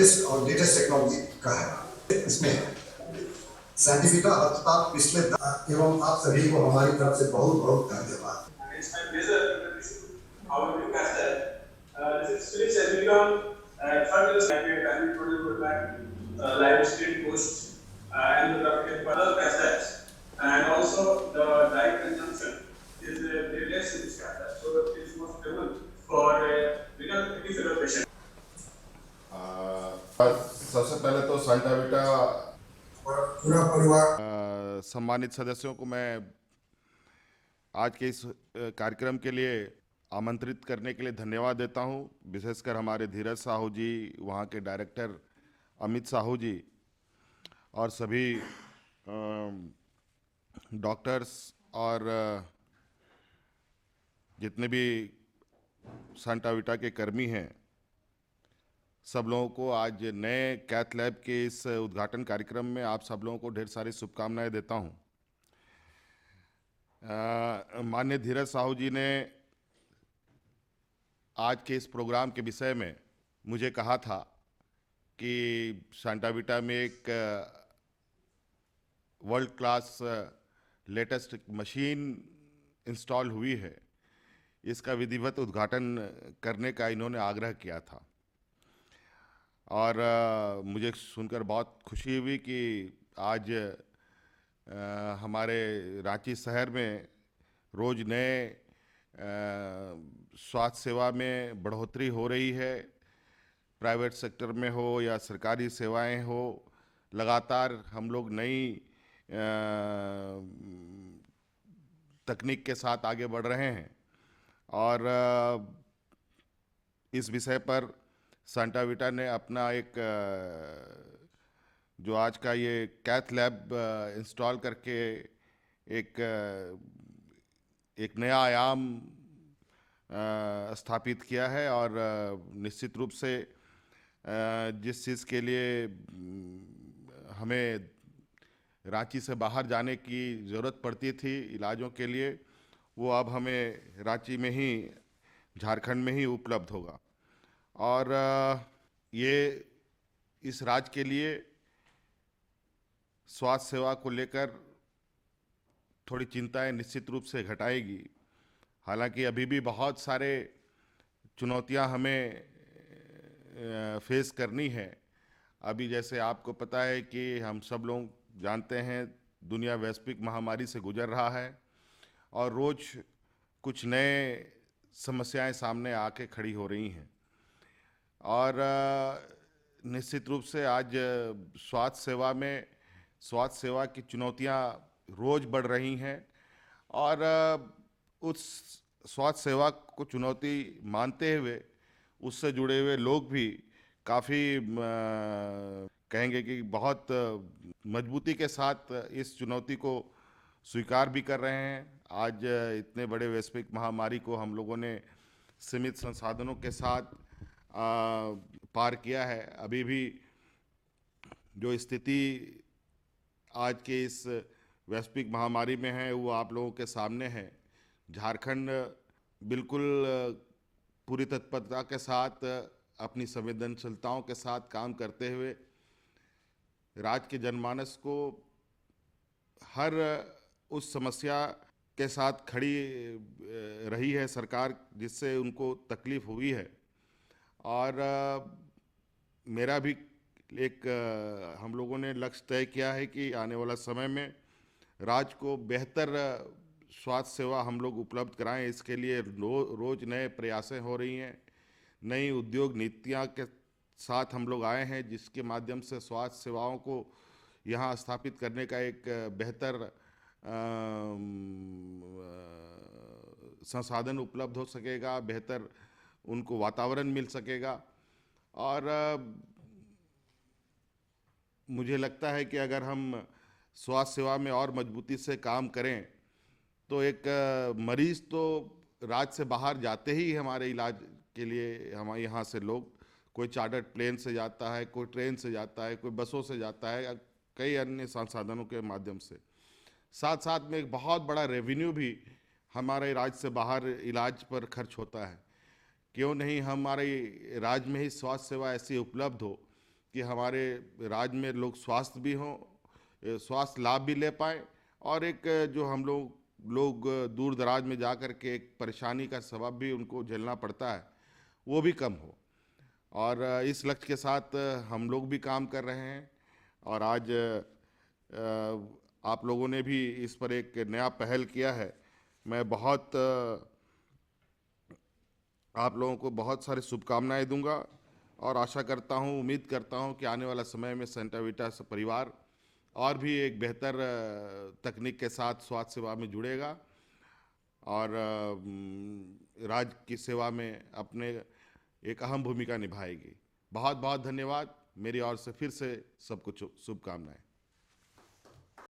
Latest और latest technology का है। इसमें साइंटिफिका अस्पताल पिछले एवं आप सभी को हमारी तरफ से बहुत बहुत धन्यवाद। It's my pleasure to introduce you how we catch that. This is Philips Everycom, third year graduate and producer back, live stream post, and the graphic and further catch that. And also the direct consumption is very less in this catch that. So it is most stable for renal kidney failure patient. सबसे पहले तो Santa बेटा पूरा परिवार सम्मानित सदस्यों को मैं आज के इस कार्यक्रम के लिए आमंत्रित करने के लिए धन्यवाद देता हूं, विशेषकर हमारे धीरज साहू जी, वहां के डायरेक्टर अमित साहू जी और सभी डॉक्टर्स और जितने भी सांता विटा के कर्मी हैं, सब लोगों को आज नए कैथ लैब के इस उद्घाटन कार्यक्रम में आप सब लोगों को ढेर सारी शुभकामनाएं देता हूं। माननीय धीरज साहू जी ने आज के इस प्रोग्राम के विषय में मुझे कहा था कि सांता विटा में एक world class latest machine install हुई है, इसका विधिवत उद्घाटन करने का इन्होंने आग्रह किया था। और मुझे सुनकर बहुत खुशी हुई कि आज हमारे रांची शहर में रोज़ नए स्वास्थ्य सेवा में बढ़ोतरी हो रही है, प्राइवेट सेक्टर में हो या सरकारी सेवाएं हो, लगातार हम लोग नई तकनीक के साथ आगे बढ़ रहे हैं। और इस विषय पर सांता विटा ने अपना एक जो आज का ये कैथ लैब इंस्टॉल करके एक नया आयाम स्थापित किया है। और निश्चित रूप से जिस चीज़ के लिए हमें रांची से बाहर जाने की ज़रूरत पड़ती थी इलाजों के लिए, वो अब हमें रांची में ही, झारखंड में ही उपलब्ध होगा। और ये इस राज्य के लिए स्वास्थ्य सेवा को लेकर थोड़ी चिंताएं निश्चित रूप से घटाएगी। हालांकि अभी भी बहुत सारे चुनौतियां हमें फेस करनी है। अभी जैसे आपको पता है कि हम सब लोग जानते हैं, दुनिया वैश्विक महामारी से गुजर रहा है और रोज़ कुछ नए समस्याएं सामने आके खड़ी हो रही हैं। और निश्चित रूप से आज स्वास्थ्य सेवा की चुनौतियां रोज़ बढ़ रही हैं और उस स्वास्थ्य सेवा को चुनौती मानते हुए उससे जुड़े हुए लोग भी काफ़ी कहेंगे कि बहुत मजबूती के साथ इस चुनौती को स्वीकार भी कर रहे हैं। आज इतने बड़े वैश्विक महामारी को हम लोगों ने सीमित संसाधनों के साथ पार किया है। अभी भी जो स्थिति आज के इस वैश्विक महामारी में है वो आप लोगों के सामने है। झारखंड बिल्कुल पूरी तत्परता के साथ, अपनी संवेदनशीलताओं के साथ काम करते हुए राज्य के जनमानस को हर उस समस्या के साथ खड़ी रही है सरकार जिससे उनको तकलीफ हुई है। और मेरा भी एक हम लोगों ने लक्ष्य तय किया है कि आने वाला समय में राज्य को बेहतर स्वास्थ्य सेवा हम लोग उपलब्ध कराएं। इसके लिए रोज़ नए प्रयासें हो रही हैं, नई उद्योग नीतियां के साथ हम लोग आए हैं जिसके माध्यम से स्वास्थ्य सेवाओं को यहाँ स्थापित करने का एक बेहतर संसाधन उपलब्ध हो सकेगा, बेहतर उनको वातावरण मिल सकेगा। और मुझे लगता है कि अगर हम स्वास्थ्य सेवा में और मजबूती से काम करें तो एक मरीज़ तो राज्य से बाहर जाते ही हमारे इलाज के लिए हमारे यहाँ से लोग, कोई चार्टर्ड प्लेन से जाता है, कोई ट्रेन से जाता है, कोई बसों से जाता है, कई अन्य संसाधनों के माध्यम से। साथ साथ में एक बहुत बड़ा रेवेन्यू भी हमारे राज्य से बाहर इलाज पर खर्च होता है। क्यों नहीं हमारे राज्य में ही स्वास्थ्य सेवा ऐसी उपलब्ध हो कि हमारे राज्य में लोग स्वास्थ्य भी हों, स्वास्थ्य लाभ भी ले पाएँ, और एक जो हम लोग दूर दराज में जा कर के एक परेशानी का सबब भी उनको झेलना पड़ता है, वो भी कम हो। और इस लक्ष्य के साथ हम लोग भी काम कर रहे हैं। और आज आप लोगों ने भी इस पर एक नया पहल किया है। मैं आप लोगों को बहुत सारी शुभकामनाएं दूंगा, और आशा करता हूं, उम्मीद करता हूं कि आने वाला समय में सेंटा वीटा परिवार और भी एक बेहतर तकनीक के साथ स्वास्थ्य सेवा में जुड़ेगा, और राज्य की सेवा में अपने एक अहम भूमिका निभाएगी। बहुत बहुत धन्यवाद। मेरी ओर से फिर से सबको शुभकामनाएं।